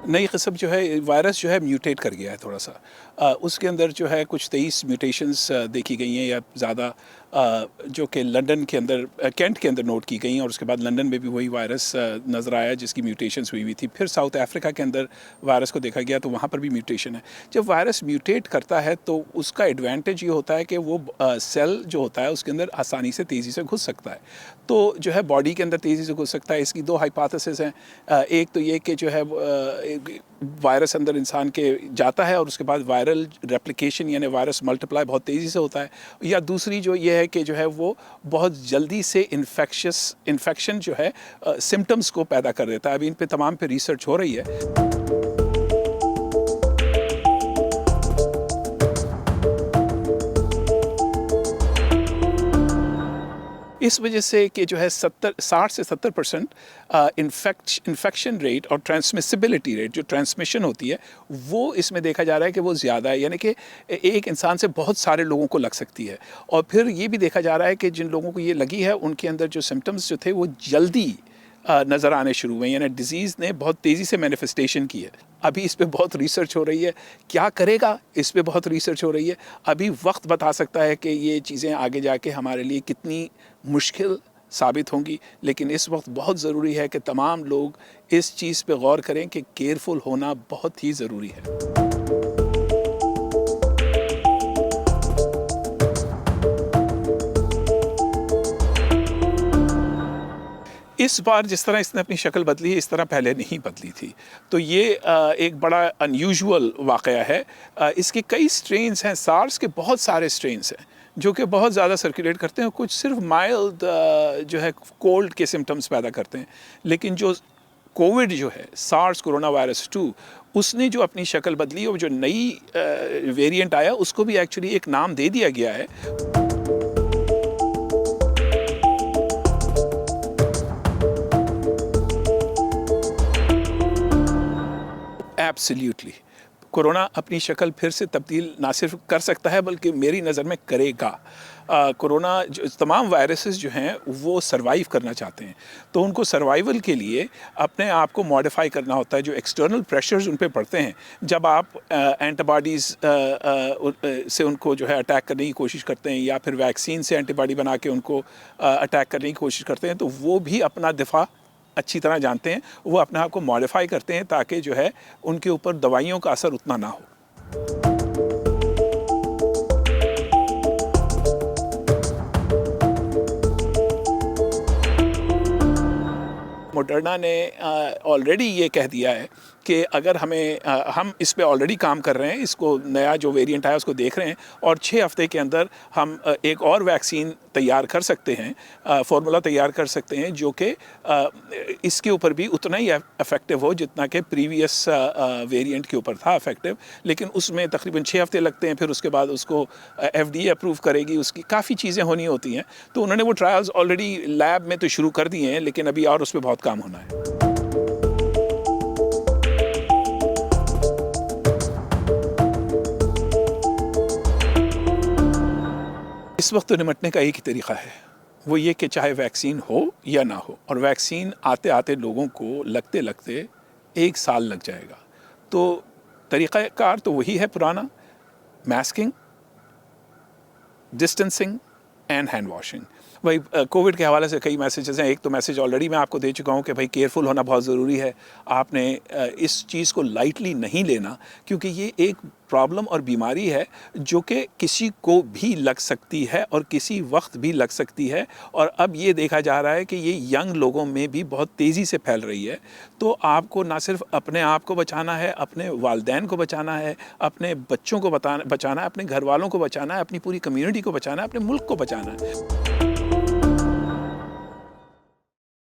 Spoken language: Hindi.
नई किस्म जो है वायरस जो है म्यूटेट कर गया है थोड़ा सा। उसके अंदर जो है कुछ 23 म्यूटेशंस देखी गई हैं या ज़्यादा, जो कि लंदन के अंदर, कैंट के अंदर नोट की गई हैं, और उसके बाद लंदन में भी वही वायरस नज़र आया जिसकी म्यूटेशंस हुई थी। फिर साउथ अफ्रीका के अंदर वायरस को देखा गया तो वहाँ पर भी म्यूटेशन है। जब वायरस म्यूटेट करता है तो उसका एडवांटेज ये होता है कि वो सेल जो होता है उसके अंदर आसानी से तेज़ी से घुस सकता है, तो जो है बॉडी के अंदर तेज़ी से घुस सकता है। इसकी दो हाइपोथेसिस हैं। एक तो ये कि जो है वायरस अंदर इंसान के जाता है और उसके बाद वायरल रेप्लिकेशन यानी वायरस मल्टीप्लाई बहुत तेज़ी से होता है, या दूसरी जो ये है कि जो है वो बहुत जल्दी से इन्फेक्शन जो है सिम्टम्स को पैदा कर देता है। अभी इन पे तमाम पे रिसर्च हो रही है। इस वजह से कि जो है 60 से 70% इन्फेक्शन रेट और ट्रांसमिसिबिलिटी रेट, जो ट्रांसमिशन होती है, वो इसमें देखा जा रहा है कि वो ज़्यादा है, यानी कि एक इंसान से बहुत सारे लोगों को लग सकती है। और फिर ये भी देखा जा रहा है कि जिन लोगों को ये लगी है उनके अंदर जो सिम्टम्स जो थे वो जल्दी नज़र आने शुरू हुए, यानी डिज़ीज़ ने बहुत तेज़ी से मैनिफेस्टेशन की है। अभी इस पे बहुत रिसर्च हो रही है, क्या करेगा इस पे बहुत रिसर्च हो रही है। अभी वक्त बता सकता है कि ये चीज़ें आगे जाके हमारे लिए कितनी मुश्किल साबित होंगी, लेकिन इस वक्त बहुत ज़रूरी है कि तमाम लोग इस चीज़ पे गौर करें कि केयरफुल होना बहुत ही ज़रूरी है। इस बार जिस तरह इसने अपनी शक्ल बदली है, इस तरह पहले नहीं बदली थी, तो ये एक बड़ा अनयूजुअल वाक़या है। इसके कई स्ट्रेन्स हैं, सार्स के बहुत सारे स्ट्रेन्स हैं जो कि बहुत ज़्यादा सर्कुलेट करते हैं, कुछ सिर्फ माइल्ड जो है कोल्ड के सिम्टम्स पैदा करते हैं। लेकिन जो कोविड जो है, सार्स कोरोना वायरस 2, उसने जो अपनी शक्ल बदली और जो नई वेरिएंट आया उसको भी एक्चुअली एक नाम दे दिया गया है। एब्सोल्युटली कोरोना अपनी शक्ल फिर से तब्दील ना सिर्फ कर सकता है बल्कि मेरी नज़र में करेगा। कोरोना जो तमाम वायरसेस जो हैं वो सरवाइव करना चाहते हैं, तो उनको सर्वाइवल के लिए अपने आप को मॉडिफाई करना होता है। जो एक्सटर्नल प्रेशर्स उन पे पड़ते हैं, जब आप एंटीबॉडीज़ से उनको जो है अटैक करने की कोशिश करते हैं या फिर वैक्सीन से एंटीबॉडी बना के उनको अटैक करने की कोशिश करते हैं, तो वो भी अपना दिफा अच्छी तरह जानते हैं, वो अपने आप को मॉडिफाई करते हैं ताकि जो है उनके ऊपर दवाइयों का असर उतना ना हो। मोडर्ना ने ऑलरेडी ये कह दिया है कि अगर हम इस पे ऑलरेडी काम कर रहे हैं, इसको नया जो वेरिएंट आया उसको देख रहे हैं, और 6 हफ्ते के अंदर हम एक और वैक्सीन तैयार कर सकते हैं, फार्मूला तैयार कर सकते हैं जो कि इसके ऊपर भी उतना ही इफेक्टिव हो जितना कि प्रीवियस वेरिएंट के ऊपर था इफेक्टिव। लेकिन उसमें तकरीबन 6 हफ्ते लगते हैं, फिर उसके बाद उसको FDA अप्रूव करेगी, उसकी काफ़ी चीज़ें होनी होती हैं। तो उन्होंने वो ट्रायल्स ऑलरेडी लैब में तो शुरू कर दिए हैं, लेकिन अभी और उस पर बहुत काम होना है। इस वक्त तो निपटने का एक ही तरीक़ा है, वो ये कि चाहे वैक्सीन हो या ना हो, और वैक्सीन आते आते लोगों को लगते लगते 1 साल लग जाएगा। तो तरीक़ाकार तो वही है पुराना, masking, distancing and hand washing. वही कोविड के हवाले से कई मैसेजेस हैं। एक तो मैसेज ऑलरेडी मैं आपको दे चुका हूँ कि भाई केयरफुल होना बहुत ज़रूरी है। आपने इस चीज़ को लाइटली नहीं लेना, क्योंकि ये एक प्रॉब्लम और बीमारी है जो कि किसी को भी लग सकती है और किसी वक्त भी लग सकती है। और अब ये देखा जा रहा है कि ये यंग लोगों में भी बहुत तेज़ी से फैल रही है। तो आपको ना सिर्फ अपने आप को बचाना है, अपने वालिदैन को बचाना है, अपने बच्चों को बचाना है, अपने घर वालों को बचाना है, अपनी पूरी कम्युनिटी को बचाना है, अपने मुल्क को बचाना है।